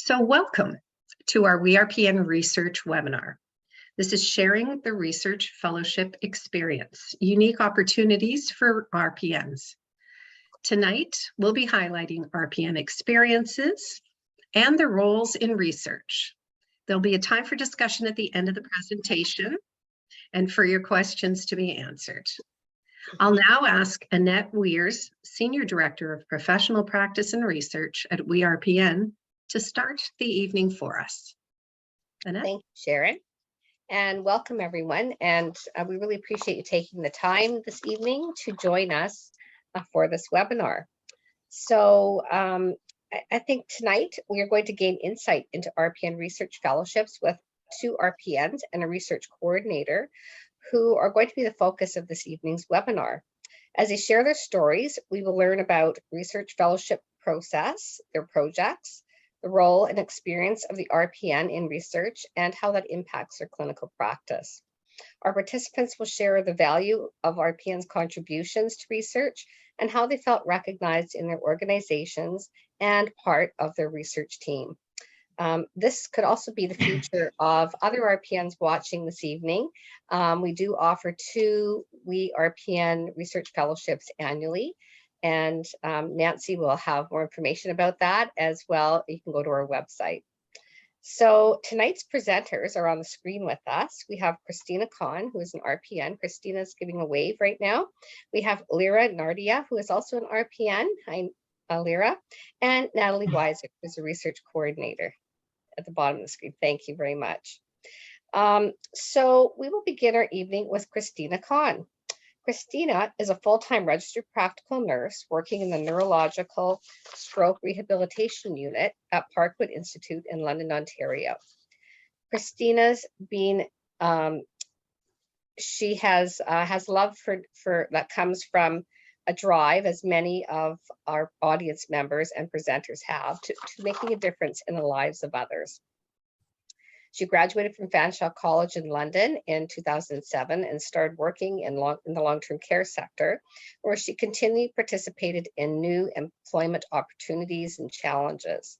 So welcome to our RPN Research webinar. This is sharing the research fellowship experience, unique opportunities for RPNs. Tonight, we'll be highlighting RPN experiences and their roles in research. There'll be a time for discussion at the end of the presentation and for your questions to be answered. I'll now ask Annette Weiser, Senior Director of Professional Practice and Research at RPN, to start the evening for us. Annette? Thank you, Sharon, and welcome everyone. And we really appreciate you taking the time this evening to join us for this webinar. So I think tonight we are going to gain insight into RPN research fellowships with 2 RPNs and a research coordinator who are going to be the focus of this evening's webinar. As they share their stories, we will learn about research fellowship process, their projects, the role and experience of the RPN in research, and how that impacts their clinical practice. Our participants will share the value of RPN's contributions to research and how they felt recognized in their organizations and part of their research team. This could also be the future of other RPNs watching this evening. We do offer 2 RPN research fellowships annually. And Nancy will have more information about that as well. You can go to our website. So tonight's presenters are on the screen with us. We have Christina Khan, who is an RPN. Christina's giving a wave right now. We have Lyra and Nartia, who is also an RPN. Hi, Lyra. And Natalie Weiser, who is a research coordinator at the bottom of the screen. Thank you very much. So we will begin our evening with Christina Khan. Christina is a full-time registered practical nurse working in the neurological stroke rehabilitation unit at Parkwood Institute in London, Ontario. Christina's been, she has love for that comes from a drive, as many of our audience members and presenters have, to making a difference in the lives of others. She graduated from Fanshawe College in London in 2007 and started working in the long-term care sector, where she continually participated in new employment opportunities and challenges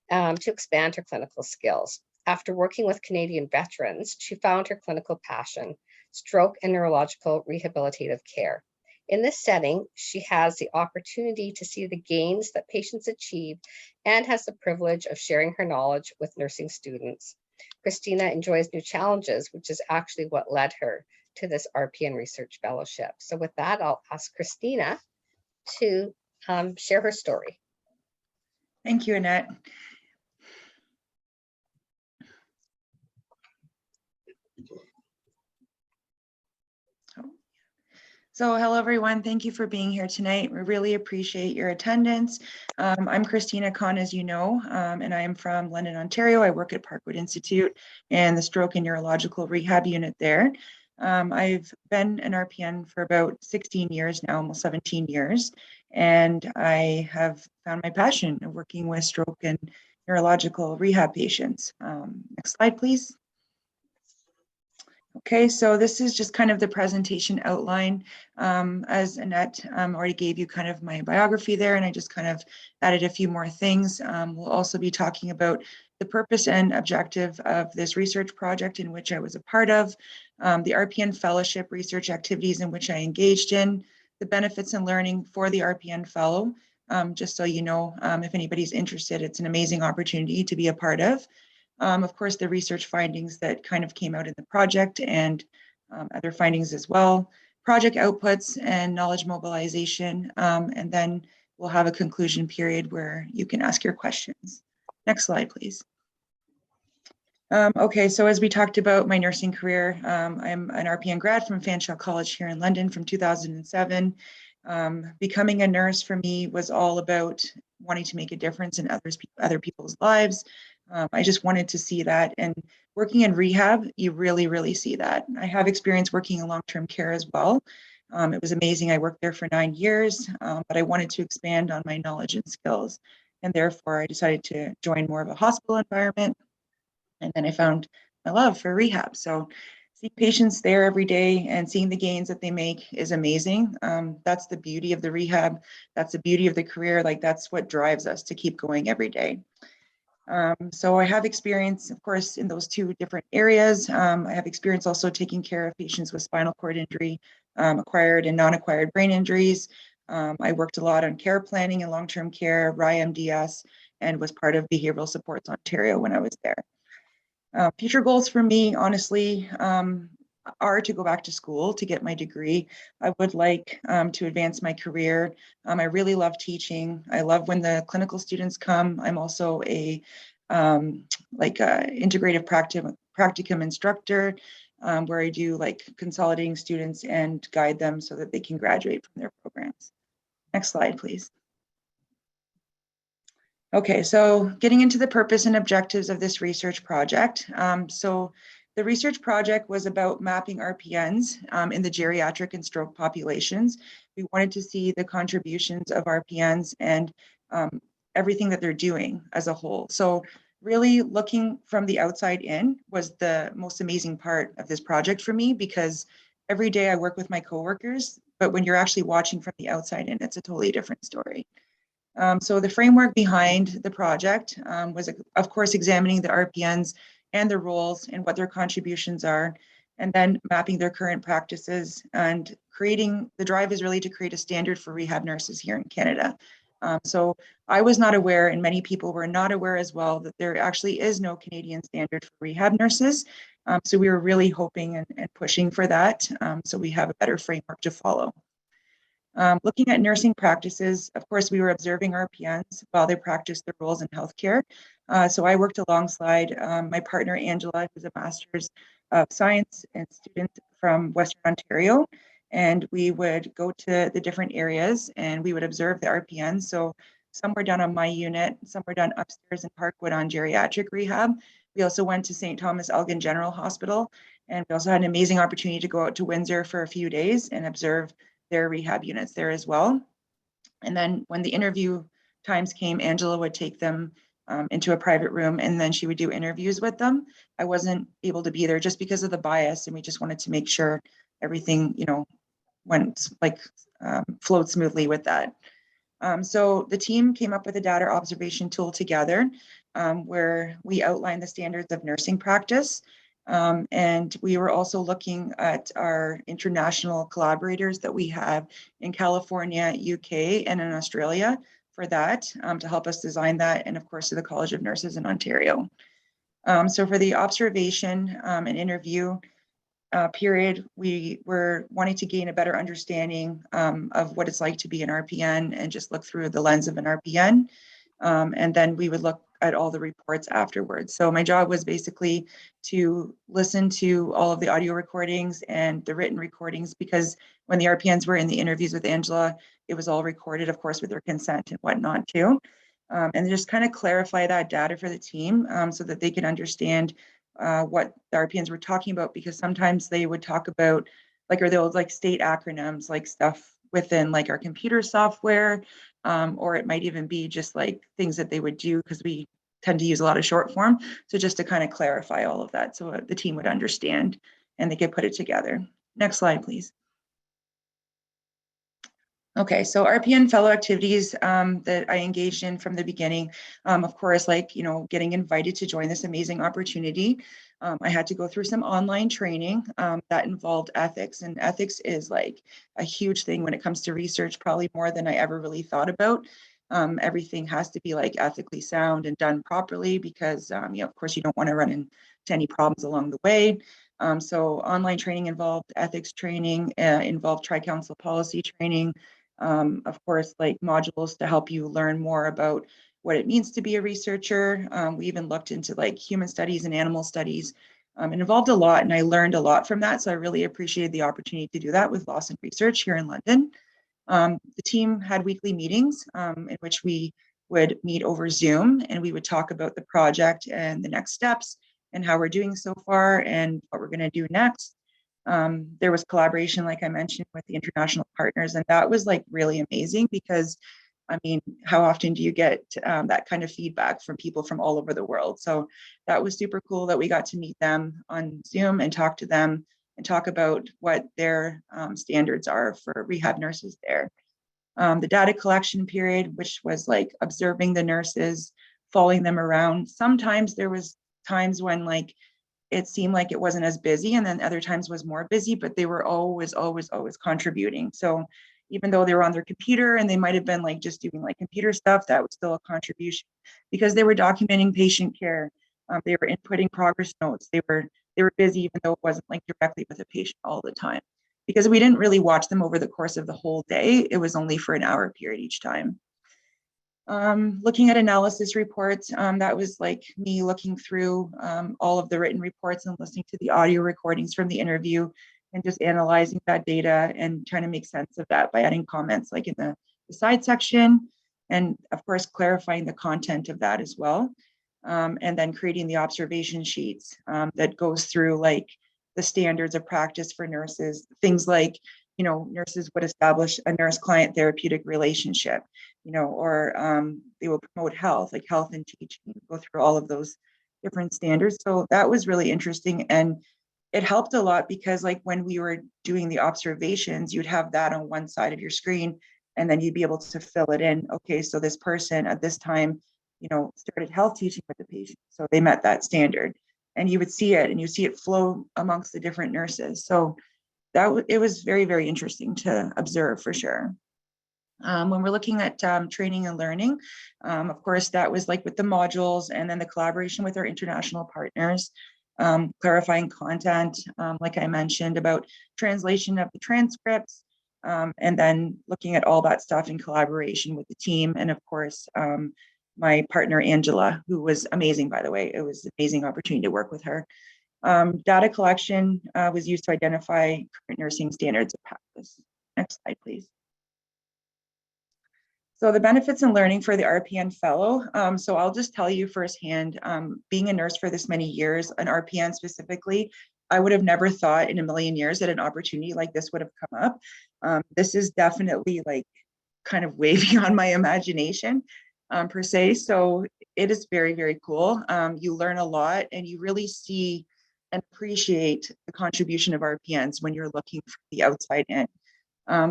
to expand her clinical skills. After working with Canadian veterans, she found her clinical passion, stroke and neurological rehabilitative care. In this setting, she has the opportunity to see the gains that patients achieve and has the privilege of sharing her knowledge with nursing students. Christina enjoys new challenges, which is actually what led her to this RPN Research Fellowship. So with that, I'll ask Christina to share her story. Thank you, Annette. So hello, everyone. Thank you for being here tonight. We really appreciate your attendance. I'm Christina Khan, as you know, and I am from London, Ontario. I work at Parkwood Institute and the Stroke and Neurological Rehab Unit there. I've been an RPN for about 16 years now, almost 17 years, and I have found my passion of working with stroke and neurological rehab patients. Next slide, please. Okay, so this is just kind of the presentation outline. As Annette already gave you kind of my biography there, and I just kind of added a few more things. We'll also be talking about the purpose and objective of this research project in which I was a part of, the RPN Fellowship research activities in which I engaged in, the benefits and learning for the RPN Fellow. Just so you know, if anybody's interested, it's an amazing opportunity to be a part of. Of course, the research findings that kind of came out in the project and other findings as well, project outputs and knowledge mobilization, and then we'll have a conclusion period where you can ask your questions. Next slide, please. Okay, so as we talked about my nursing career, I'm an RPN grad from Fanshawe College here in London from 2007. Becoming a nurse for me was all about wanting to make a difference in other people's lives. I just wanted to see that, and working in rehab, you really see that. I have experience working in long-term care as well. It was amazing. I worked there for 9 years, but I wanted to expand on my knowledge and skills, and therefore I decided to join more of a hospital environment, and then I found my love for rehab. So seeing patients there every day and seeing the gains that they make is amazing. That's the beauty of the rehab. That's the beauty of the career. Like, that's what drives us to keep going every day. So I have experience, of course, in those two different areas. I have experience also taking care of patients with spinal cord injury, acquired and non-acquired brain injuries. I worked a lot on care planning and long-term care, RIMDS, and was part of Behavioral Supports Ontario when I was there. Future goals for me, honestly, are to go back to school to get my degree. I would like to advance my career. I really love teaching. I love when the clinical students come. I'm also a integrative practicum instructor, where I do like consolidating students and guide them so that they can graduate from their programs. Next slide, please. Okay, so getting into the purpose and objectives of this research project. So the research project was about mapping RPNs in the geriatric and stroke populations. We wanted to see the contributions of RPNs and everything that they're doing as a whole. So really looking from the outside in was the most amazing part of this project for me, because every day I work with my coworkers, but when you're actually watching from the outside in, it's a totally different story. So the framework behind the project was, of course, examining the RPNs and their roles and what their contributions are, and then mapping their current practices and creating, the drive is really to create a standard for rehab nurses here in Canada. So I was not aware, and many people were not aware as well, that there actually is no Canadian standard for rehab nurses. So we were really hoping and pushing for that, so we have a better framework to follow. Looking at nursing practices, of course, we were observing RPNs while they practiced their roles in healthcare. So I worked alongside my partner, Angela, who's a master's of science and student from Western Ontario. And we would go to the different areas and we would observe the RPNs. So some were done on my unit, some were done upstairs in Parkwood on geriatric rehab. We also went to St. Thomas Elgin General Hospital. And we also had an amazing opportunity to go out to Windsor for a few days and observe their rehab units there as well. And then when the interview times came, Angela would take them into a private room and then she would do interviews with them. I wasn't able to be there just because of the bias, and we just wanted to make sure everything, went flowed smoothly with that. So the team came up with a data observation tool together where we outlined the standards of nursing practice. And we were also looking at our international collaborators that we have in California, UK, and in Australia for that, to help us design that, and of course to the College of Nurses in Ontario. So for the observation and interview period, we were wanting to gain a better understanding of what it's like to be an RPN and just look through the lens of an RPN. And then we would look at all the reports afterwards. So my job was basically to listen to all of the audio recordings and the written recordings, because when the RPNs were in the interviews with Angela, it was all recorded, of course, with their consent and whatnot too. And just kind of clarify that data for the team so that they could understand what the RPNs were talking about, because sometimes they would talk about or they'll state acronyms, like stuff within our computer software, or it might even be just things that they would do, because we tend to use a lot of short form. So just to kind of clarify all of that so the team would understand and they could put it together. Next slide, please. Okay, so RPN fellow activities that I engaged in from the beginning, of course, getting invited to join this amazing opportunity. I had to go through some online training that involved ethics, and ethics is a huge thing when it comes to research, probably more than I ever really thought about. Everything has to be ethically sound and done properly, because of course you don't want to run into any problems along the way. So online training involved ethics training, involved tri-council policy training, of course, modules to help you learn more about what it means to be a researcher. We even looked into human studies and animal studies. It involved a lot, and I learned a lot from that. So I really appreciated the opportunity to do that with Lawson Research here in London. The team had weekly meetings in which we would meet over Zoom, and we would talk about the project and the next steps and how we're doing so far and what we're going to do next. There was collaboration, like I mentioned, with the international partners, and that was really amazing, because I mean, how often do you get that kind of feedback from people from all over the world? So that was super cool that we got to meet them on Zoom and talk to them and talk about what their standards are for rehab nurses there. The data collection period, which was observing the nurses, following them around. Sometimes there was times when like it seemed like it wasn't as busy, and then other times was more busy, but they were always contributing. So even though they were on their computer and they might have been like just doing like computer stuff, that was still a contribution because they were documenting patient care. They were inputting progress notes. They were busy, even though it wasn't like directly with a patient all the time, because we didn't really watch them over the course of the whole day. It was only for an hour period each time. Looking at analysis reports, that was like me looking through all of the written reports and listening to the audio recordings from the interview and just analyzing that data and trying to make sense of that by adding comments like in the side section, and of course clarifying the content of that as well. And then creating the observation sheets that goes through like the standards of practice for nurses, things like, you know, nurses would establish a nurse-client therapeutic relationship, you know, or they will promote health, like health and teaching, go through all of those different standards. So that was really interesting. And it helped a lot because like when we were doing the observations, you'd have that on one side of your screen, and then you'd be able to fill it in. Okay, so this person at this time, you know, started health teaching with the patient. So they met that standard, and you would see it, and you see it flow amongst the different nurses. So it was very, very interesting to observe for sure. When we're looking at training and learning, of course, that was like with the modules and then the collaboration with our international partners, clarifying content, like I mentioned, about translation of the transcripts, and then looking at all that stuff in collaboration with the team. And of course, my partner, Angela, who was amazing, by the way. It was an amazing opportunity to work with her. Data collection was used to identify current nursing standards of practice. Next slide, please. So the benefits and learning for the RPN fellow. So I'll just tell you firsthand, being a nurse for this many years, an RPN specifically, I would have never thought in a million years that an opportunity like this would have come up. This is definitely like kind of way beyond my imagination per se. So it is very, very cool. You learn a lot and you really see and appreciate the contribution of RPNs when you're looking from the outside in.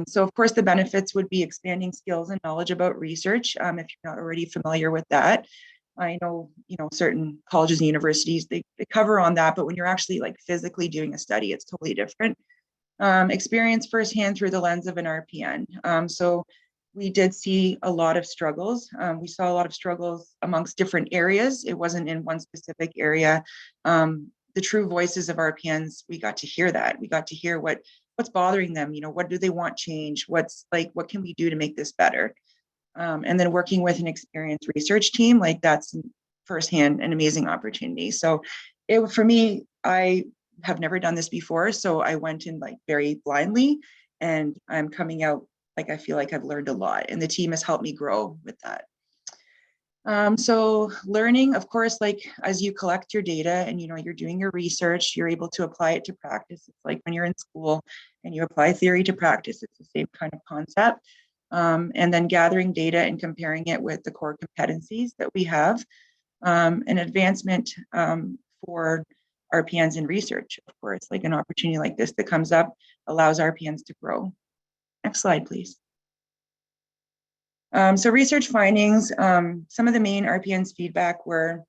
So of course the benefits would be expanding skills and knowledge about research. If you're not already familiar with that, I know, you know, certain colleges and universities, they cover on that, but when you're actually like physically doing a study, it's totally different. Experience firsthand through the lens of an RPN. So we did see a lot of struggles. We saw a lot of struggles amongst different areas. It wasn't in one specific area. The true voices of RPNs, we got to hear that. We got to hear what's bothering them, you know, what do they want change? What can we do to make this better? And then working with an experienced research team, like that's firsthand an amazing opportunity. So for me, I have never done this before. So I went in like very blindly, and I'm coming out like I feel like I've learned a lot, and the team has helped me grow with that. So learning, of course, like as you collect your data and, you know, you're doing your research, you're able to apply it to practice. It's like when you're in school and you apply theory to practice, it's the same kind of concept. And then gathering data and comparing it with the core competencies that we have. An advancement for RPNs in research, of course, like an opportunity like this that comes up allows RPNs to grow. Next slide, please. So research findings, some of the main RPN's feedback were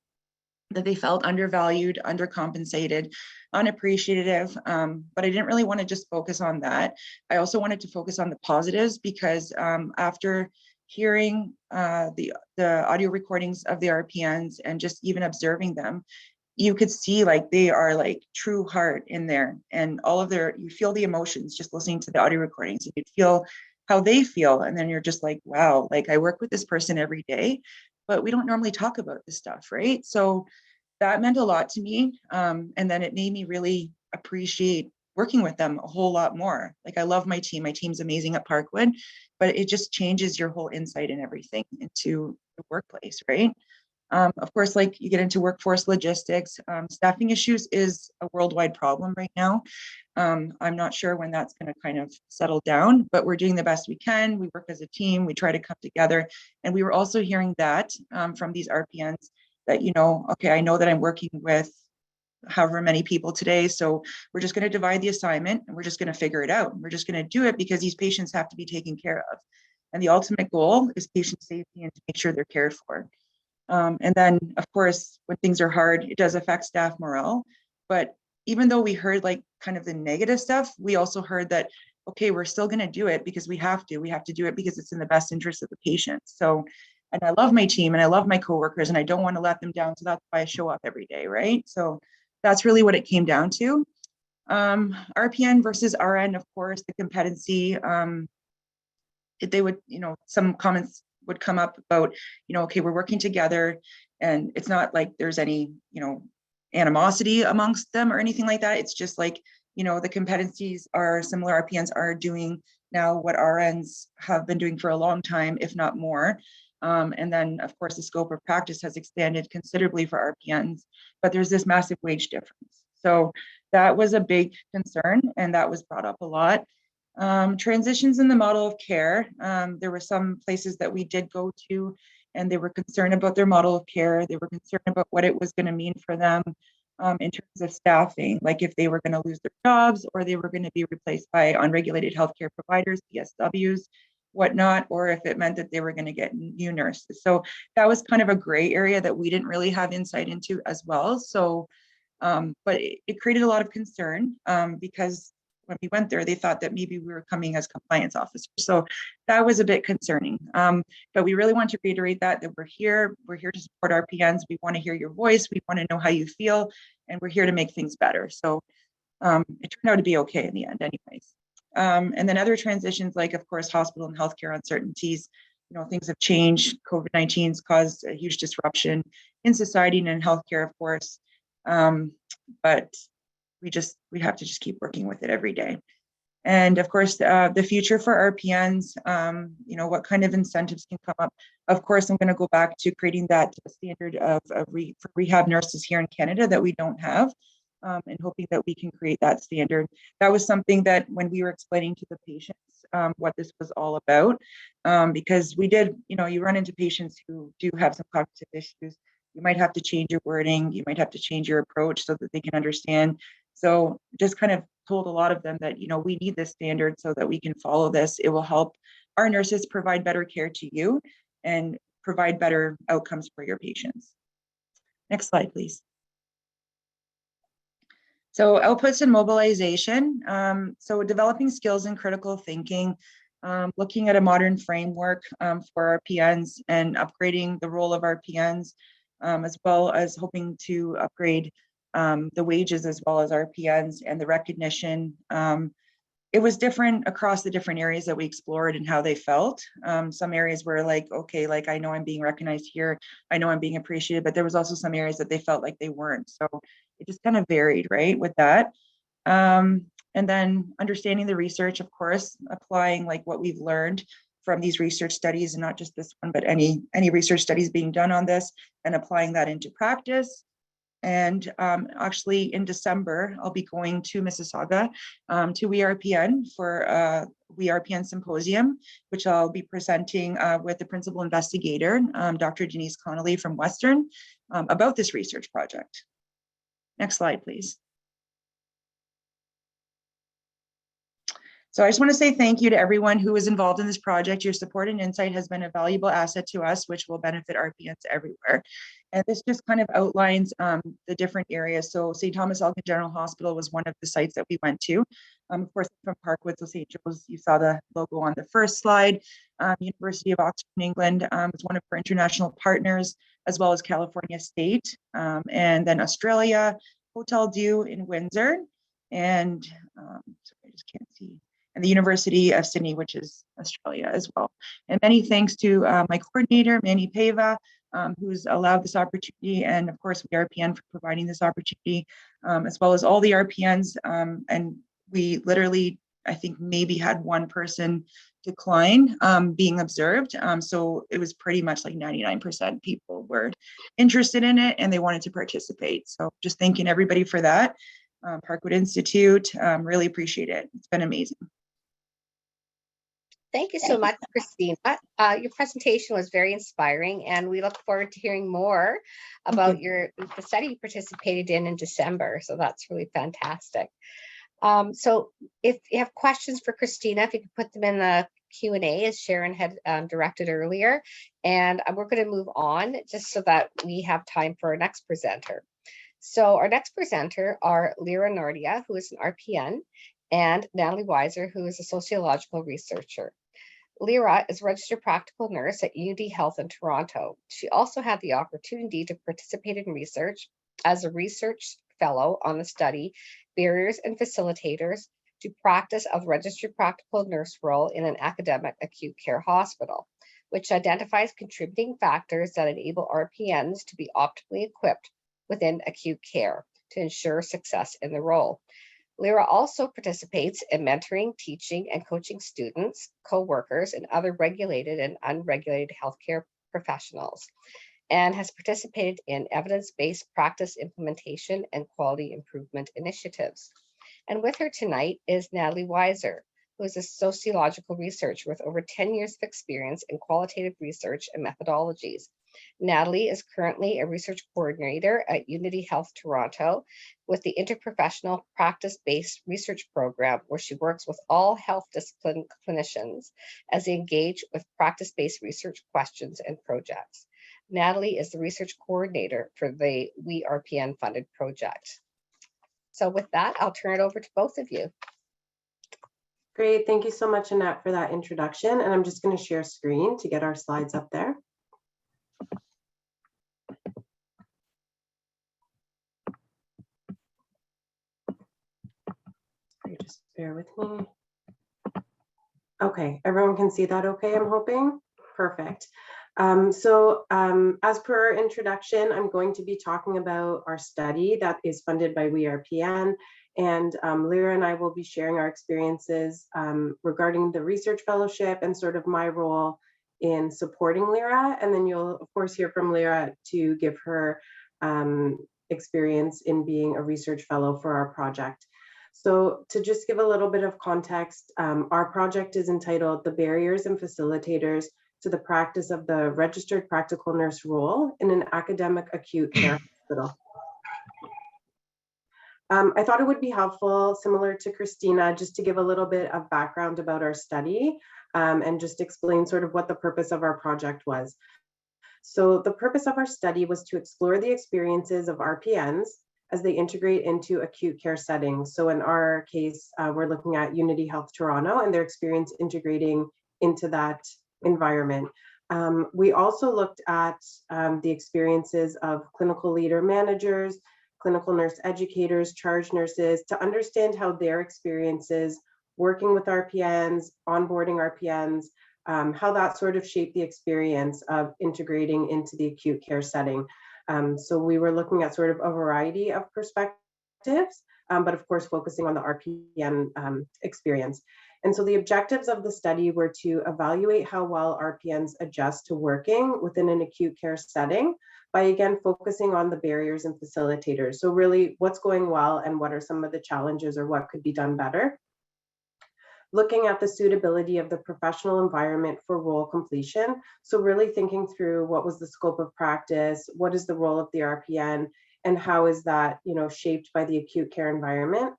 that they felt undervalued, undercompensated, unappreciative, but I didn't really want to just focus on that. I also wanted to focus on the positives because after hearing the audio recordings of the RPNs and just even observing them, you could see like they are like true heart in there, and all of you feel the emotions just listening to the audio recordings, and you'd feel how they feel. And then you're just like, wow, like I work with this person every day, but we don't normally talk about this stuff, right? So that meant a lot to me. And then it made me really appreciate working with them a whole lot more. Like I love my team. My team's amazing at Parkwood, but it just changes your whole insight and everything into the workplace, right? Of course, like you get into workforce logistics, staffing issues is a worldwide problem right now. I'm not sure when that's going to kind of settle down, but we're doing the best we can. We work as a team, we try to come together. And we were also hearing that from these RPNs that, you know, okay, I know that I'm working with however many people today, so we're just going to divide the assignment and we're just going to figure it out. We're just going to do it because these patients have to be taken care of. And the ultimate goal is patient safety and to make sure they're cared for. And then, of course, when things are hard, it does affect staff morale. But even though we heard like kind of the negative stuff, we also heard that, okay, we're still going to do it because we have to. We have to do it because it's in the best interest of the patient. So, and I love my team and I love my coworkers and I don't want to let them down. So that's why I show up every day, right? So that's really what it came down to. RPN versus RN, of course, the competency. They would, some comments would come up about, okay, we're working together and it's not like there's any, animosity amongst them or anything like that. It's just like, the competencies are similar. RPNs are doing now what RNs have been doing for a long time, if not more. And then, of course, the scope of practice has expanded considerably for RPNs, but there's this massive wage difference. So that was a big concern, and that was brought up a lot. Transitions in the model of care. There were some places that we did go to, and they were concerned about their model of care. They were concerned about what it was going to mean for them in terms of staffing, like if they were going to lose their jobs or they were going to be replaced by unregulated healthcare providers, PSWs, whatnot, or if it meant that they were going to get new nurses. So that was kind of a gray area that we didn't really have insight into as well. So, but it created a lot of concern because when we went there, they thought that maybe we were coming as compliance officers. So that was a bit concerning. But we really want to reiterate that we're here to support RPNs. We want to hear your voice. We want to know how you feel, and we're here to make things better. So it turned out to be okay in the end anyways. And then other transitions, like of course, hospital and healthcare uncertainties, things have changed. COVID-19's caused a huge disruption in society and in healthcare, of course. But we have to just keep working with it every day. And of course, the future for RPNs, what kind of incentives can come up. Of course, I'm going to go back to creating that standard for rehab nurses here in Canada that we don't have, and hoping that we can create that standard. That was something that when we were explaining to the patients what this was all about, because we did, you run into patients who do have some cognitive issues. You might have to change your wording. You might have to change your approach so that they can understand. So just kind of told a lot of them that, we need this standard so that we can follow this. It will help our nurses provide better care to you and provide better outcomes for your patients. Next slide, please. So outputs and mobilization. So developing skills in critical thinking, looking at a modern framework for RPNs and upgrading the role of RPNs, as well as hoping to upgrade the wages as well as RPNs and the recognition. It was different across the different areas that we explored and how they felt. Some areas were like, okay, like I know I'm being recognized here. I know I'm being appreciated, but there was also some areas that they felt like they weren't. So it just kind of varied, right, with that. And then understanding the research, of course, applying like what we've learned from these research studies, and not just this one, but any research studies being done on this, and applying that into practice. And actually in December, I'll be going to Mississauga to WeRPN for a WeRPN symposium, which I'll be presenting with the principal investigator, Dr. Denise Connolly from Western, about this research project. Next slide, please. So I just want to say thank you to everyone who was involved in this project. Your support and insight has been a valuable asset to us, which will benefit RPNs everywhere. And this just kind of outlines the different areas. So St. Thomas Elgin General Hospital was one of the sites that we went to. Of course, from Parkwood, so St. Joe's, you saw the logo on the first slide. University of Oxford in England is one of our international partners, as well as California State, and then Australia, Hotel Dieu in Windsor, and sorry, I just can't see. And the University of Sydney, which is Australia as well. And many thanks to my coordinator, Manny Peva, who's allowed this opportunity, and of course, WeRPN for providing this opportunity, as well as all the RPNs. And we literally, I think, maybe had one person decline being observed. So it was pretty much like 99% people were interested in it and they wanted to participate. So just thanking everybody for that. Parkwood Institute, really appreciate it. It's been amazing. Thank you so much, Christina. Your presentation was very inspiring, and we look forward to hearing more about the study you participated in December. So that's really fantastic. So if you have questions for Christina, if you could put them in the Q&A, as Sharon had directed earlier, and we're going to move on just so that we have time for our next presenter. So our next presenter are Lyra and Nartia, who is an RPN, and Natalie Weiser, who is a sociological researcher. Lyra is a registered practical nurse at Unity Health in Toronto. She also had the opportunity to participate in research as a research fellow on the study Barriers and Facilitators to Practice of Registered Practical Nurse Role in an Academic Acute Care Hospital, which identifies contributing factors that enable RPNs to be optimally equipped within acute care to ensure success in the role. Lyra also participates in mentoring, teaching, and coaching students, co-workers, and other regulated and unregulated healthcare professionals, and has participated in evidence-based practice implementation and quality improvement initiatives. And with her tonight is Natalie Weiser, who is a sociological researcher with over 10 years of experience in qualitative research and methodologies. Natalie is currently a research coordinator at Unity Health Toronto with the Interprofessional Practice-Based Research Program, where she works with all health discipline clinicians as they engage with practice-based research questions and projects. Natalie is the research coordinator for the WeRPN funded project. So with that, I'll turn it over to both of you. Great, thank you so much, Annette, for that introduction. And I'm just going to share screen to get our slides up there. Just bear with me. Okay, everyone can see that okay, I'm hoping? Perfect. As per our introduction, I'm going to be talking about our study that is funded by WeRPN, and Lyra and I will be sharing our experiences regarding the research fellowship and sort of my role in supporting Lyra, and then you'll of course hear from Lyra to give her experience in being a research fellow for our project. So to just give a little bit of context, our project is entitled The Barriers and Facilitators to the Practice of the Registered Practical Nurse Role in an Academic Acute Care Hospital. I thought it would be helpful, similar to Christina, just to give a little bit of background about our study and just explain sort of what the purpose of our project was. So the purpose of our study was to explore the experiences of RPNs as they integrate into acute care settings. So in our case, we're looking at Unity Health Toronto and their experience integrating into that environment. We also looked at the experiences of clinical leader managers, clinical nurse educators, charge nurses, to understand how their experiences working with RPNs, onboarding RPNs, how that sort of shaped the experience of integrating into the acute care setting. So we were looking at sort of a variety of perspectives, but of course focusing on the RPN experience. And so the objectives of the study were to evaluate how well RPNs adjust to working within an acute care setting by again focusing on the barriers and facilitators. So really what's going well and what are some of the challenges or what could be done better. Looking at the suitability of the professional environment for role completion. So really thinking through what was the scope of practice, what is the role of the RPN, and how is that, shaped by the acute care environment,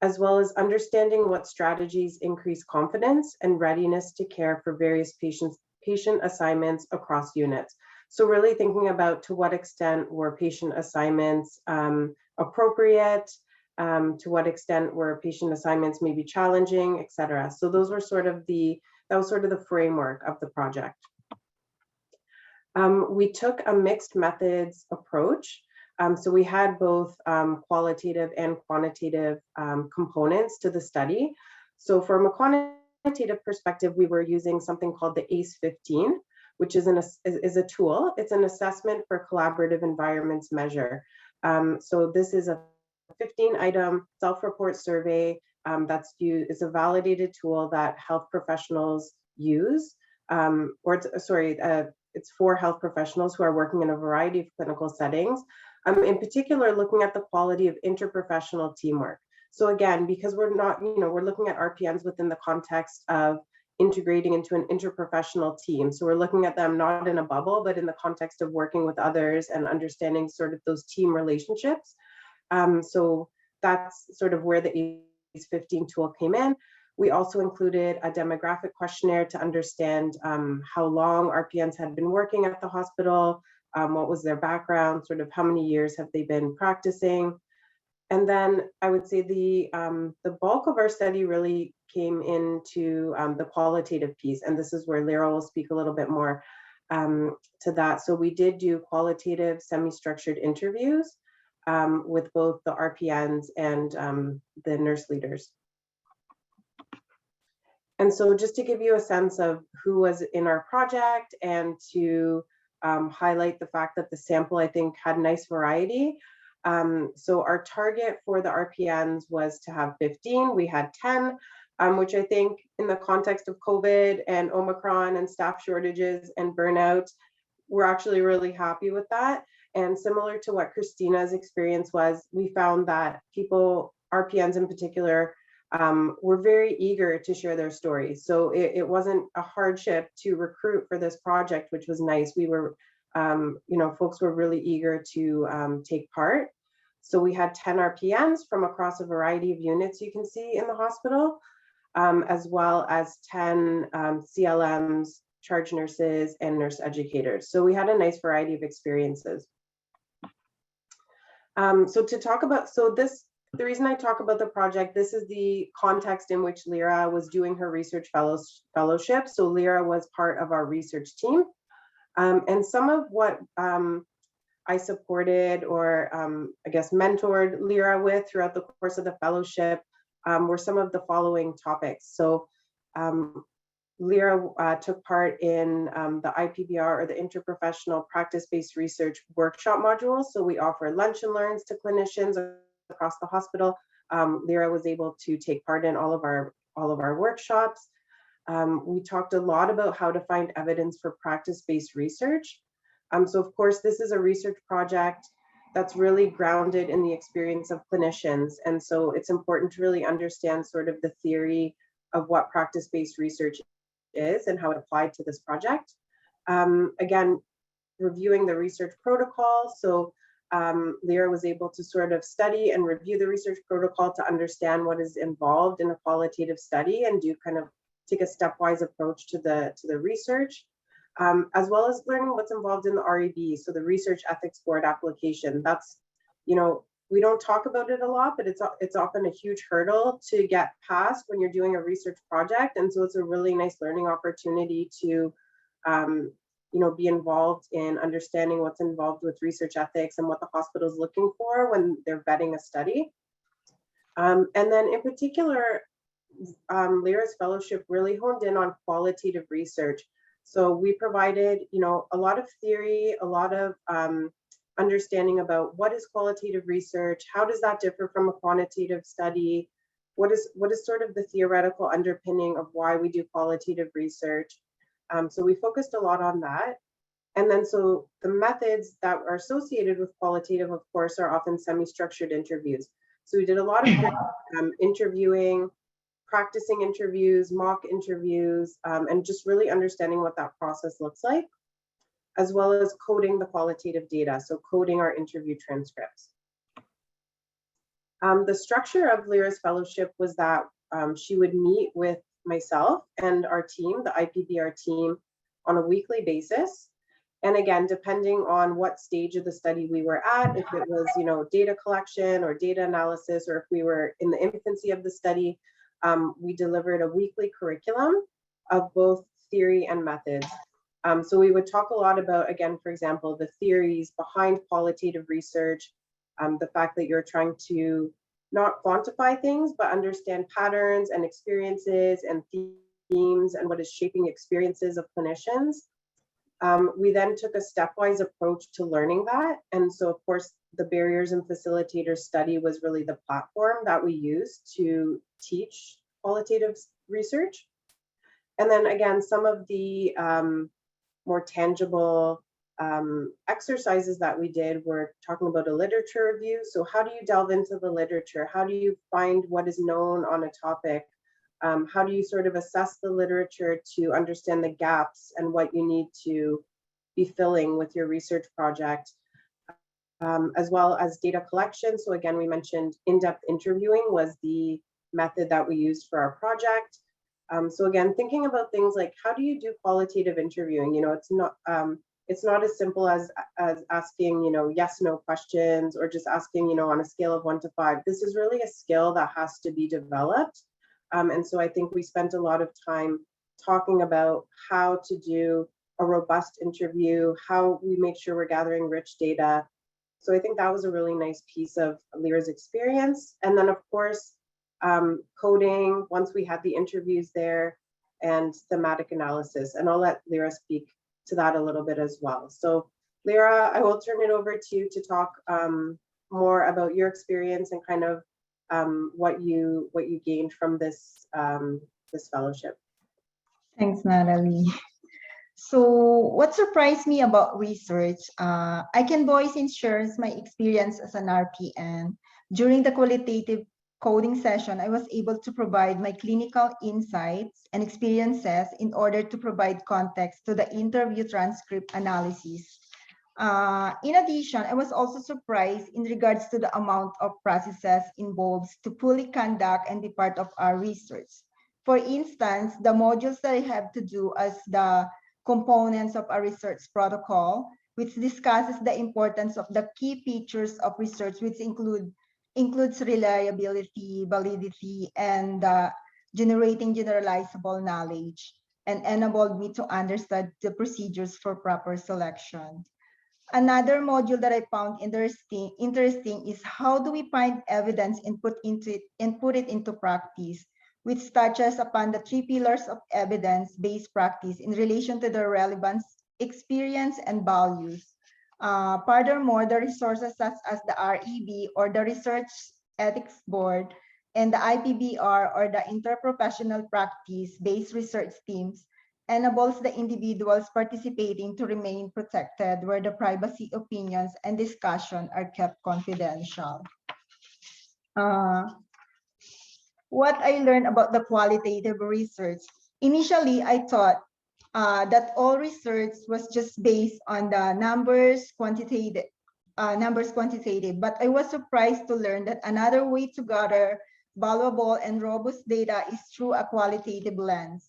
as well as understanding what strategies increase confidence and readiness to care for various patient assignments across units. So really thinking about to what extent were patient assignments appropriate, to what extent were patient assignments maybe challenging, et cetera. So those were that was sort of the framework of the project. We took a mixed methods approach. So we had both qualitative and quantitative components to the study. So from a quantitative perspective, we were using something called the ACE-15, which is a tool. It's an assessment for collaborative environments measure. So this is a 15-item self-report survey that's used. It's a validated tool that health professionals use, it's for health professionals who are working in a variety of clinical settings. In particular, looking at the quality of interprofessional teamwork. So again, because we're not, we're looking at RPNs within the context of integrating into an interprofessional team. So we're looking at them not in a bubble, but in the context of working with others and understanding sort of those team relationships. So that's sort of where the ACE-15 tool came in. We also included a demographic questionnaire to understand how long RPNs had been working at the hospital, what was their background, sort of how many years have they been practicing. And then I would say the bulk of our study really came into the qualitative piece, and this is where Lyra will speak a little bit more to that. So we did do qualitative semi-structured interviews with both the RPNs and the nurse leaders. And so just to give you a sense of who was in our project and to highlight the fact that the sample, I think, had nice variety. So our target for the RPNs was to have 15. We had 10, which I think in the context of COVID and Omicron and staff shortages and burnout, we're actually really happy with that. And similar to what Christina's experience was, we found that people, RPNs in particular, were very eager to share their stories. So it wasn't a hardship to recruit for this project, which was nice. We were, folks were really eager to take part. So we had 10 RPNs from across a variety of units you can see in the hospital, as well as 10 CLMs, charge nurses, and nurse educators. So we had a nice variety of experiences. The reason I talk about the project, this is the context in which Lyra was doing her research fellowship. So Lyra was part of our research team. And some of what I supported or I guess mentored Lyra with throughout the course of the fellowship were some of the following topics. So Lyra took part in the IPBR, or the Interprofessional Practice-Based Research Workshop module. So we offer lunch and learns to clinicians across the hospital. Lyra was able to take part in all of our workshops. We talked a lot about how to find evidence for practice-based research. So of course, this is a research project that's really grounded in the experience of clinicians. And so it's important to really understand sort of the theory of what practice-based research is and how it applied to this project. Again, reviewing the research protocol. So Lyra was able to sort of study and review the research protocol to understand what is involved in a qualitative study and do kind of take a stepwise approach to the research, as well as learning what's involved in the REB, so the Research Ethics Board application. That's, we don't talk about it a lot, but it's often a huge hurdle to get past when you're doing a research project. And so it's a really nice learning opportunity to be involved in understanding what's involved with research ethics and what the hospital is looking for when they're vetting a study. And then in particular, Lyra's fellowship really honed in on qualitative research. So we provided, a lot of theory, a lot of understanding about what is qualitative research, how does that differ from a quantitative study, what is sort of the theoretical underpinning of why we do qualitative research. So we focused a lot on that. And then so the methods that are associated with qualitative, of course, are often semi-structured interviews. So we did a lot of interviewing, practicing interviews, mock interviews, and just really understanding what that process looks like, as well as coding the qualitative data, so coding our interview transcripts. The structure of Lyra's fellowship was that she would meet with myself and our team, the IPBR team, on a weekly basis. And again, depending on what stage of the study we were at, if it was, data collection or data analysis, or if we were in the infancy of the study, we delivered a weekly curriculum of both theory and methods. So we would talk a lot about, again, for example, the theories behind qualitative research, the fact that you're trying to not quantify things, but understand patterns and experiences and themes and what is shaping experiences of clinicians. We then took a stepwise approach to learning that. And so, of course, the Barriers and Facilitators study was really the platform that we used to teach qualitative research. And then again, some of the more tangible exercises that we did were talking about a literature review. So how do you delve into the literature? How do you find what is known on a topic? How do you sort of assess the literature to understand the gaps and what you need to be filling with your research project, as well as data collection. So again, we mentioned in-depth interviewing was the method that we used for our project. So again, thinking about things like, how do you do qualitative interviewing? You know, it's not as simple as asking, you know, yes, no questions, or just asking, you know, on a scale of 1 to 5. This is really a skill that has to be developed. And so I think we spent a lot of time talking about how to do a robust interview, how we make sure we're gathering rich data. So I think that was a really nice piece of Lyra's experience. And then of course, coding, once we had the interviews there, and thematic analysis. And I'll let Lyra speak to that a little bit as well. So Lyra, I will turn it over to you to talk more about your experience and kind of what you gained from this this fellowship. Thanks, Natalie. So what surprised me about research, I can voice and share my experience as an RPN. During the qualitative coding session, I was able to provide my clinical insights and experiences in order to provide context to the interview transcript analysis. In addition, I was also surprised in regards to the amount of processes involved to fully conduct and be part of our research. For instance, the modules that I have to do as the components of a research protocol, which discusses the importance of the key features of research, which includes reliability, validity, and generating generalizable knowledge, and enabled me to understand the procedures for proper selection. Another module that I found interesting is how do we find evidence and put it into practice, which touches upon the 3 pillars of evidence-based practice in relation to the relevance, experience, and values. Furthermore, the resources such as the REB or the Research Ethics Board and the IPBR or the Interprofessional Practice-Based Research Teams enables the individuals participating to remain protected where the privacy, opinions, and discussion are kept confidential. What I learned about the qualitative research. Initially, I thought that all research was just based on the numbers quantitative, but I was surprised to learn that another way to gather valuable and robust data is through a qualitative lens.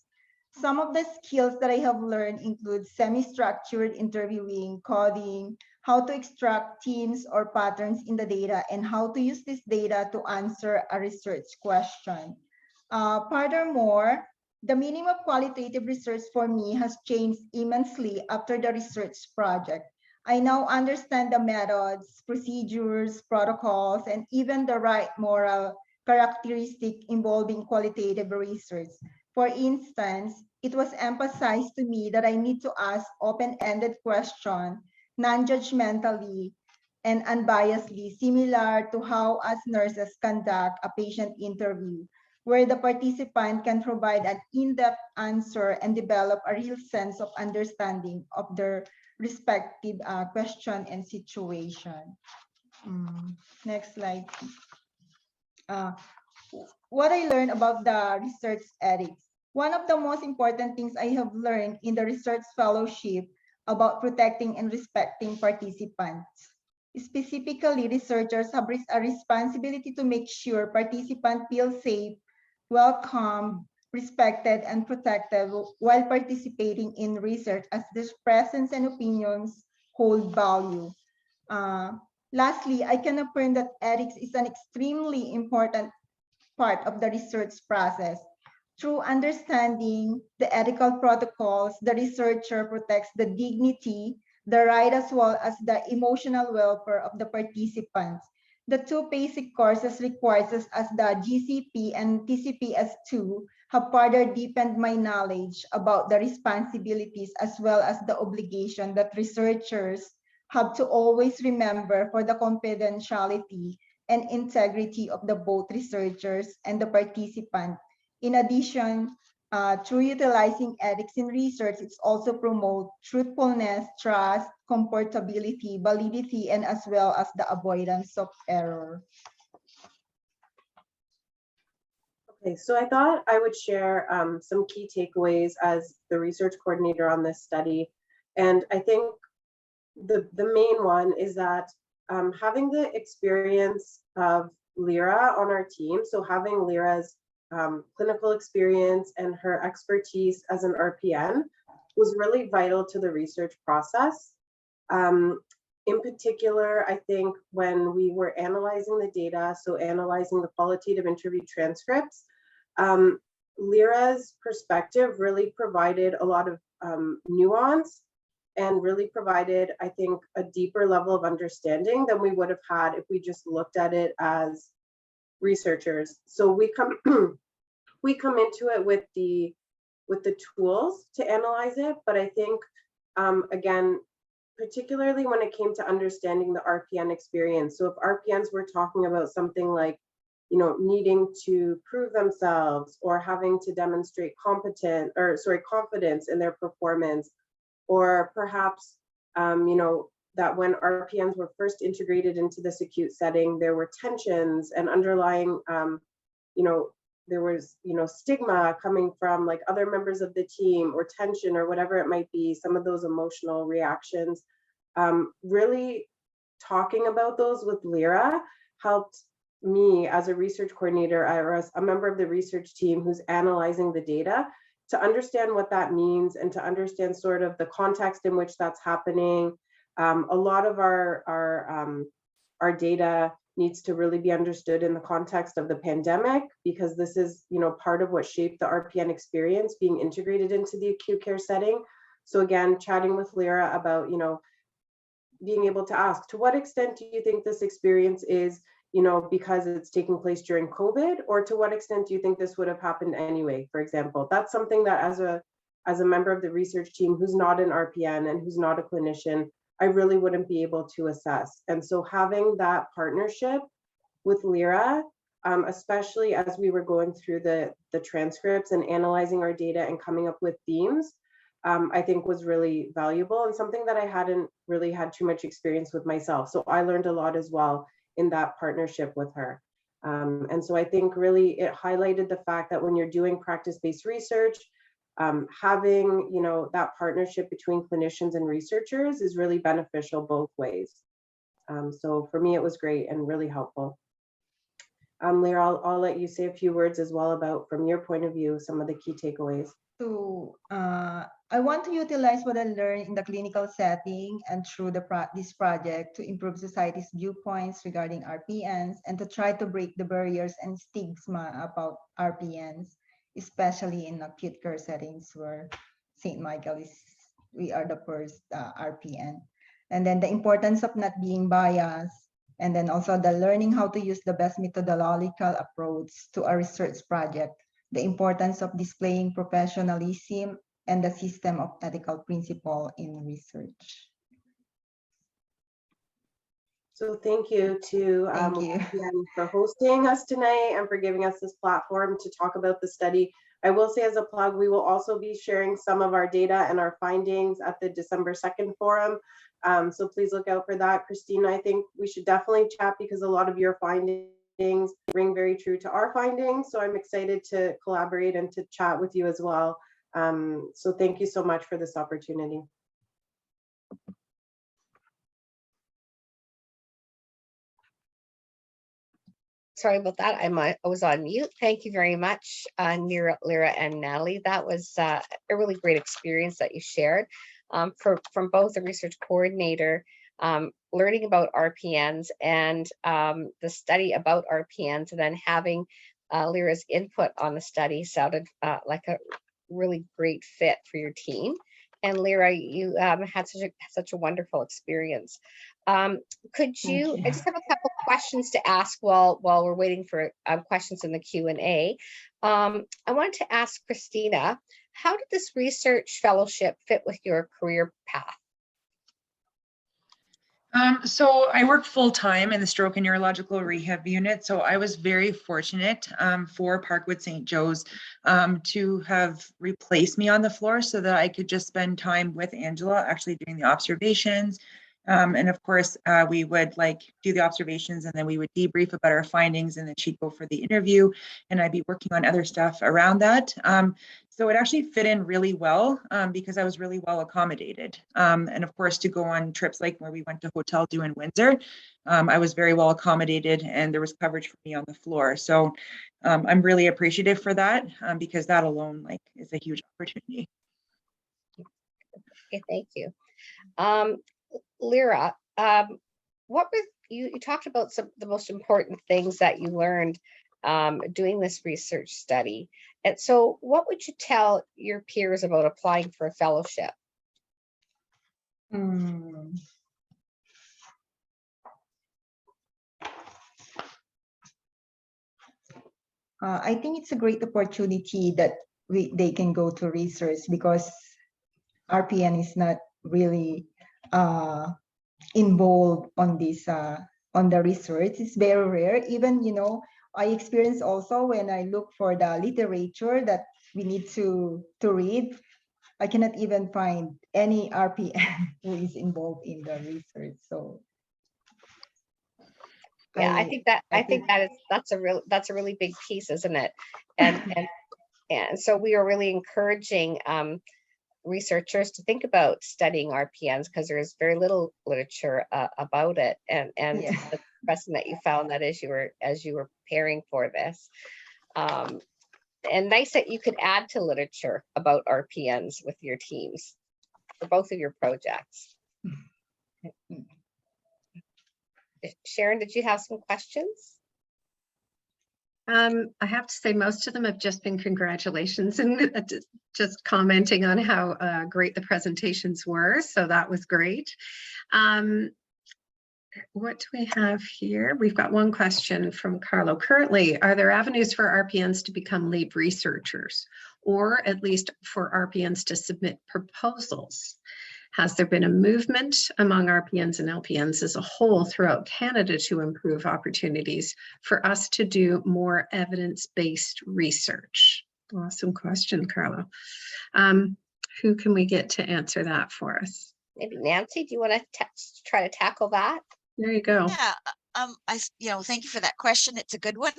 Some of the skills that I have learned include semi-structured interviewing, coding, how to extract themes or patterns in the data, and how to use this data to answer a research question. Furthermore, the meaning of qualitative research for me has changed immensely after the research project. I now understand the methods, procedures, protocols, and even the right moral characteristic involving qualitative research. For instance, it was emphasized to me that I need to ask open-ended questions, non-judgmentally and unbiasedly, similar to how as nurses conduct a patient interview, where the participant can provide an in-depth answer and develop a real sense of understanding of their respective question and situation. Next slide. What I learned about the research ethics. One of the most important things I have learned in the research fellowship about protecting and respecting participants. Specifically, researchers have a responsibility to make sure participants feel safe, welcome, respected, and protected while participating in research, as their presence and opinions hold value. Lastly, I can affirm that ethics is an extremely important part of the research process. Through understanding the ethical protocols, the researcher protects the dignity, the right as well as the emotional welfare of the participants. The 2 basic courses required as the GCP and TCPS2 have further deepened my knowledge about the responsibilities as well as the obligation that researchers have to always remember for the confidentiality and integrity of the both researchers and the participant. In addition, through utilizing ethics in research, it's also promote truthfulness, trust, comfortability, validity, and as well as the avoidance of error. Okay, so I thought I would share some key takeaways as the research coordinator on this study. And I think the main one is that having the experience of Lyra on our team. So having Lyra's clinical experience and her expertise as an RPN was really vital to the research process. In particular, I think when we were analyzing the data, so analyzing the qualitative interview transcripts, Lyra's perspective really provided a lot of nuance and really provided, I think, a deeper level of understanding than we would have had if we just looked at it as researchers. So we come we come into it with the tools to analyze it, but I think again, particularly when it came to understanding the RPN experience. So if RPNs were talking about something like, you know, needing to prove themselves or having to demonstrate confidence in their performance, or perhaps, you know, that when RPNs were first integrated into this acute setting, there were tensions and underlying, you know, there was, you know, stigma coming from like other members of the team, or tension, or whatever it might be, some of those emotional reactions. Really talking about those with Lyra helped me as a research coordinator, or as a member of the research team who's analyzing the data, to understand what that means and to understand sort of the context in which that's happening. A lot of our data needs to really be understood in the context of the pandemic, because this is, you know, part of what shaped the RPN experience being integrated into the acute care setting. So again, chatting with Lyra about, you know, being able to ask, to what extent do you think this experience is, you know, because it's taking place during COVID, or to what extent do you think this would have happened anyway, for example? That's something that as a member of the research team who's not an RPN and who's not a clinician, I really wouldn't be able to assess. And so having that partnership with Lyra, especially as we were going through the transcripts and analyzing our data and coming up with themes, I think was really valuable, and something that I hadn't really had too much experience with myself. So I learned a lot as well in that partnership with her. And so I think really it highlighted the fact that when you're doing practice-based research, having, you know, that partnership between clinicians and researchers is really beneficial both ways. So for me, it was great and really helpful. Lyra, I'll let you say a few words as well about, from your point of view, some of the key takeaways. So I want to utilize what I learned in the clinical setting and through this project to improve society's viewpoints regarding RPNs, and to try to break the barriers and stigma about RPNs, especially in acute care settings where St. Michael we are the first RPN. And then the importance of not being biased, and then also the learning how to use the best methodological approach to a research project, the importance of displaying professionalism, and the system of ethical principle in research. So thank you to RPN for hosting us tonight and for giving us this platform to talk about the study. I will say as a plug, we will also be sharing some of our data and our findings at the December 2nd forum. So please look out for that. Christina, I think we should definitely chat, because a lot of your findings ring very true to our findings. So I'm excited to collaborate and to chat with you as well. So thank you so much for this opportunity. Sorry about that. I was on mute. Thank you very much, Lyra and Natalie. That was a really great experience that you shared from both the research coordinator, learning about RPNs and the study about RPNs, and then having Lyra's input on the study sounded like a really great fit for your team. And Lyra, you had such a wonderful experience. Could you, I just have a couple questions to ask while we're waiting for questions in the Q&A. I wanted to ask Christina, how did this research fellowship fit with your career path? So I work full-time in the stroke and neurological rehab unit. So I was very fortunate for Parkwood St. Joe's to have replaced me on the floor so that I could just spend time with Angela, actually doing the observations, And of course, we would like do the observations and then we would debrief about our findings, and then she'd go for the interview and I'd be working on other stuff around that. So it actually fit in really well because I was really well accommodated. And of course, to go on trips like where we went to Hotel Du in Windsor, I was very well accommodated and there was coverage for me on the floor. So I'm really appreciative for that because that alone like is a huge opportunity. Okay, thank you. Lyra, what were you talked about some of the most important things that you learned doing this research study. And so what would you tell your peers about applying for a fellowship? I think it's a great opportunity that they can go to research, because RPN is not really involved on this on the research. It's very rare. Even, you know, I experience also when I look for the literature that we need to read, I cannot even find any RPN who is involved in the research. So Yeah, I think that's a really big piece, isn't it? And so we are really encouraging researchers to think about studying RPNs, because there is very little literature about it, and Yeah. the question that you found that as you were preparing for this, and nice that you could add to literature about RPNs with your teams for both of your projects. Sharon, did you have some questions? I have to say most of them have just been congratulations and just commenting on how great the presentations were. So that was great. What do we have here? We've got one question from Carlo. Currently, are there avenues for RPNs to become lead researchers, or at least for RPNs to submit proposals? Has there been a movement among RPNs and LPNs as a whole throughout Canada to improve opportunities for us to do more evidence-based research? Awesome question, Carlo. Who can we get to answer that for us? Maybe Nancy, do you want to try to tackle that? There you go. Yeah, thank you for that question. It's a good one.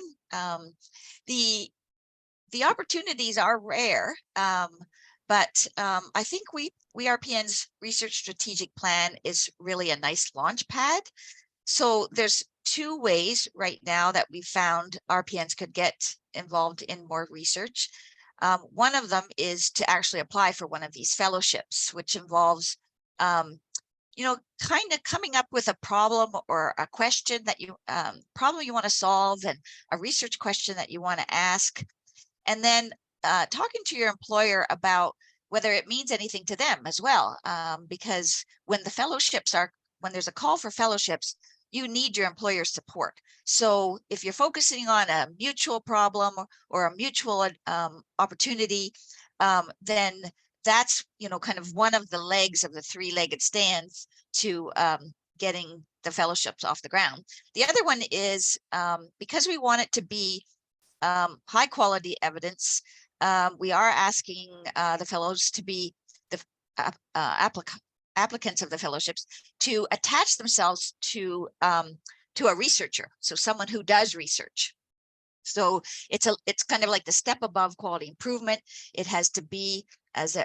The opportunities are rare, but I think we RPN's research strategic plan is really a nice launch pad. So there's two ways right now that we found RPNs could get involved in more research. One of them is to actually apply for one of these fellowships, which involves kind of coming up with a problem or a question that you problem you want to solve, and a research question that you want to ask, and then talking to your employer about whether it means anything to them as well, because when there's a call for fellowships, you need your employer's support. So if you're focusing on a mutual problem or a mutual opportunity, then that's kind of one of the legs of the three-legged stands to getting the fellowships off the ground. The other one is because we want it to be high quality evidence, we are asking the fellows to be the applicants of the fellowships to attach themselves to a researcher, so someone who does research. So it's kind of like the step above quality improvement. It has to be, as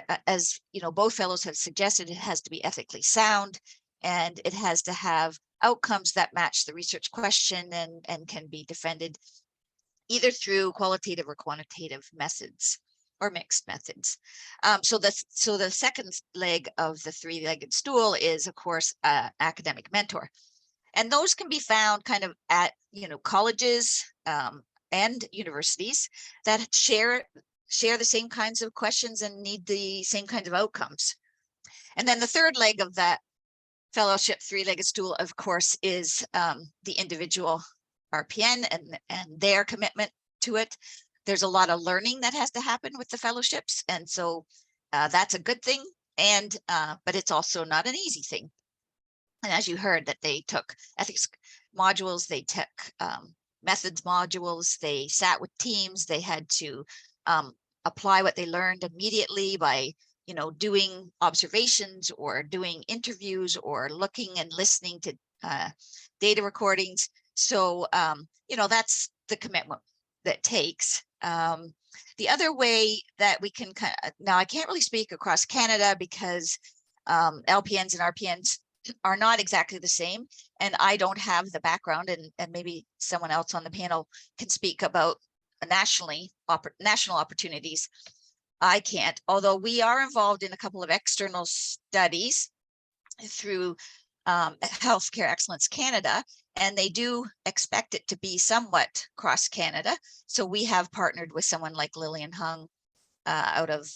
both fellows have suggested, it has to be ethically sound, and it has to have outcomes that match the research question and can be defended either through qualitative or quantitative methods or mixed methods. So the second leg of the three-legged stool is, of course, academic mentor, and those can be found kind of at colleges and universities that share the same kinds of questions and need the same kinds of outcomes. And then the third leg of that fellowship three-legged stool, of course, is the individual RPN and their commitment to it. There's a lot of learning that has to happen with the fellowships, and so that's a good thing, and but it's also not an easy thing. And as you heard, that they took ethics modules, they took methods modules, they sat with teams, they had to apply what they learned immediately by doing observations or doing interviews or looking and listening to data recordings. So, that's the commitment that takes. The other way that we can now, I can't really speak across Canada because LPNs and RPNs are not exactly the same, and I don't have the background, and maybe someone else on the panel can speak about national opportunities. I can't, although we are involved in a couple of external studies through Healthcare Excellence Canada, and they do expect it to be somewhat cross Canada. So we have partnered with someone like Lillian Hung out of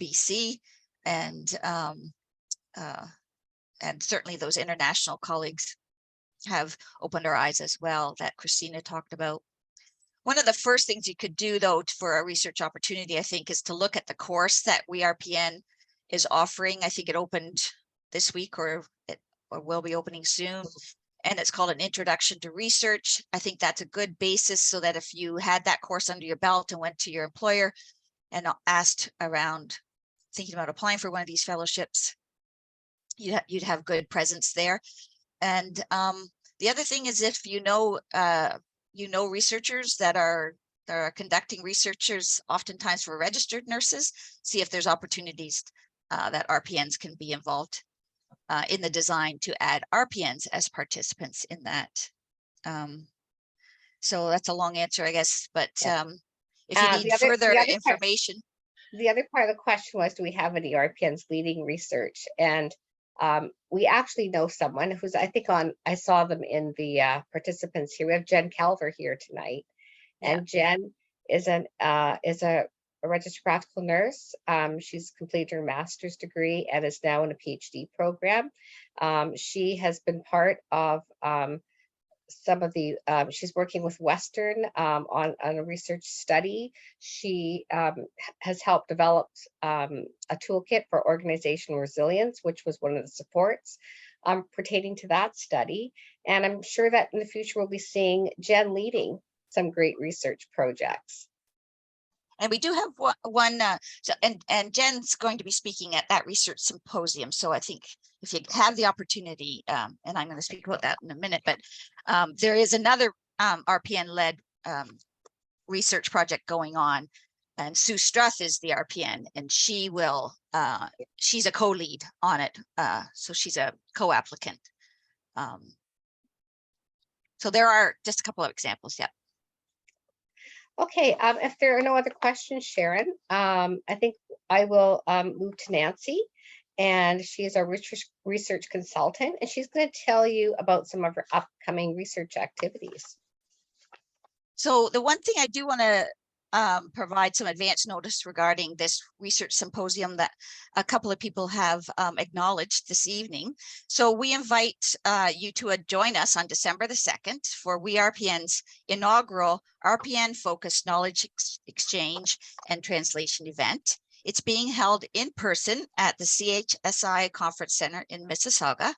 BC, and certainly those international colleagues have opened our eyes as well, that Christina talked about. One of the first things you could do, though, for a research opportunity, I think, is to look at the course that WeRPN is offering. I think it opened this week, or will be opening soon. And it's called An Introduction to Research. I think that's a good basis, so that if you had that course under your belt and went to your employer and asked around thinking about applying for one of these fellowships, you'd have good presence there. And the other thing is, if researchers that are conducting researchers, oftentimes for registered nurses, see if there's opportunities that RPNs can be involved in the design to add RPNs as participants in that. So that's a long answer, I guess, but if you need further information. The other part of the question was, do we have any RPNs leading research? And we actually know someone who's, I saw them in the participants here. We have Jen Calver here tonight. Yeah. And Jen is a registered practical nurse. She's completed her master's degree and is now in a PhD program. She has been part of some of the, she's working with Western on a research study. She has helped develop a toolkit for organizational resilience, which was one of the supports pertaining to that study. And I'm sure that in the future we'll be seeing Jen leading some great research projects. And we do have one, and Jen's going to be speaking at that research symposium. So I think if you have the opportunity, and I'm going to speak about that in a minute, but there is another RPN-led research project going on, and Sue Struth is the RPN, and she will, she's a co-lead on it. So she's a co-applicant. So there are just a couple of examples, yeah. Okay, if there are no other questions, Sharon, I think I will move to Nancy, and she is our research consultant, and she's going to tell you about some of her upcoming research activities. So the one thing I do want to provide some advance notice regarding this research symposium that a couple of people have acknowledged this evening. So we invite you to join us on December the 2nd for WeRPN's inaugural RPN focused knowledge exchange and translation event. It's being held in person at the CHSI Conference Center in Mississauga.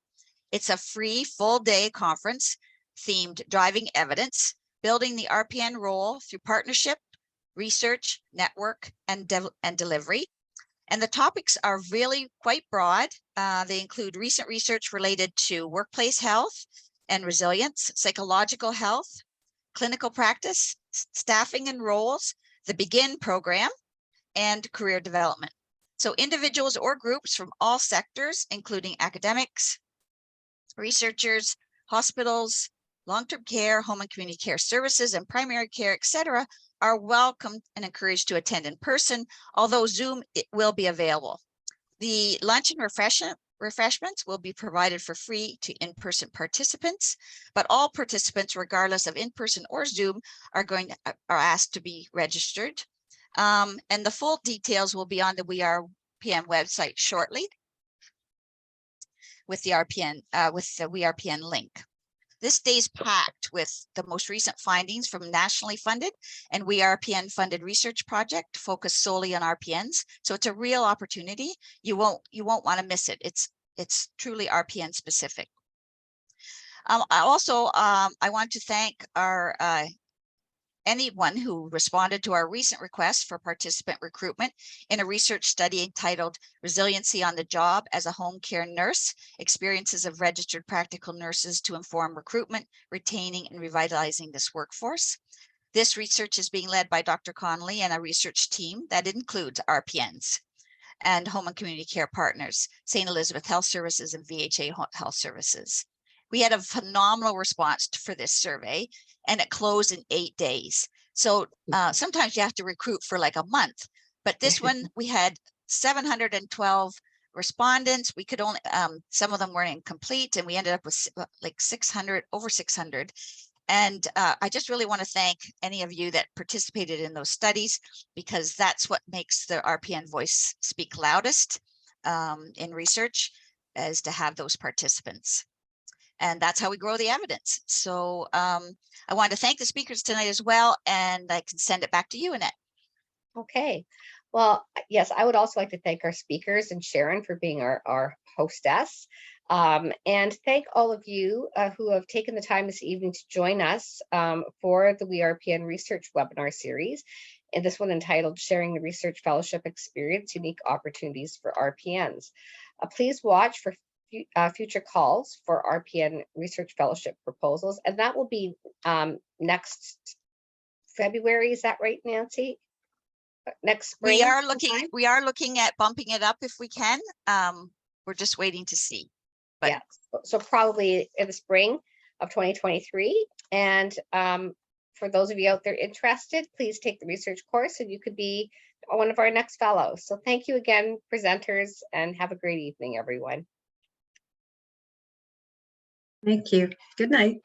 It's a free full-day conference themed Driving Evidence, Building the RPN Role Through Partnership, Research, Network, and Delivery. And the topics are really quite broad. They include recent research related to workplace health and resilience, psychological health, clinical practice, staffing and roles, the BEGIN program, and career development. So individuals or groups from all sectors, including academics, researchers, hospitals, long-term care, home and community care services, and primary care, etc., are welcome and encouraged to attend in person, although Zoom will be available. The lunch and refreshments will be provided for free to in-person participants, but all participants, regardless of in-person or Zoom, are asked to be registered. And the full details will be on the WeRPN website shortly with the WeRPN link. This day is packed with the most recent findings from nationally funded and WeRPN funded research project focused solely on RPNs. So it's a real opportunity. You won't want to miss it. It's truly RPN specific. I want to thank our anyone who responded to our recent request for participant recruitment in a research study entitled Resiliency on the Job as a Home Care Nurse, Experiences of Registered Practical Nurses to Inform Recruitment, Retaining and Revitalizing this Workforce. This research is being led by Dr. Connolly and a research team that includes RPNs and home and community care partners, St. Elizabeth Health Services and VHA Health Services. We had a phenomenal response for this survey, and it closed in 8 days. So sometimes you have to recruit for like a month, but this one we had 712 respondents. We could only, some of them weren't incomplete, and we ended up with like 600, over 600. And I just really want to thank any of you that participated in those studies, because that's what makes the RPN voice speak loudest in research, is to have those participants. And that's how we grow the evidence. So I want to thank the speakers tonight as well, and I can send it back to you, Annette. Okay. Well, yes, I would also like to thank our speakers and Sharon for being our hostess. And thank all of you who have taken the time this evening to join us for the WeRPN Research webinar series, and this one entitled Sharing the Research Fellowship Experience, Unique Opportunities for RPNs. Please watch for future calls for RPN Research Fellowship proposals, and that will be next February. Is that right, Nancy? Next spring? We are looking at bumping it up if we can. We're just waiting to see. But yeah, so probably in the spring of 2023. And for those of you out there interested, please take the research course and you could be one of our next fellows. So thank you again, presenters, and have a great evening, everyone. Thank you. Good night.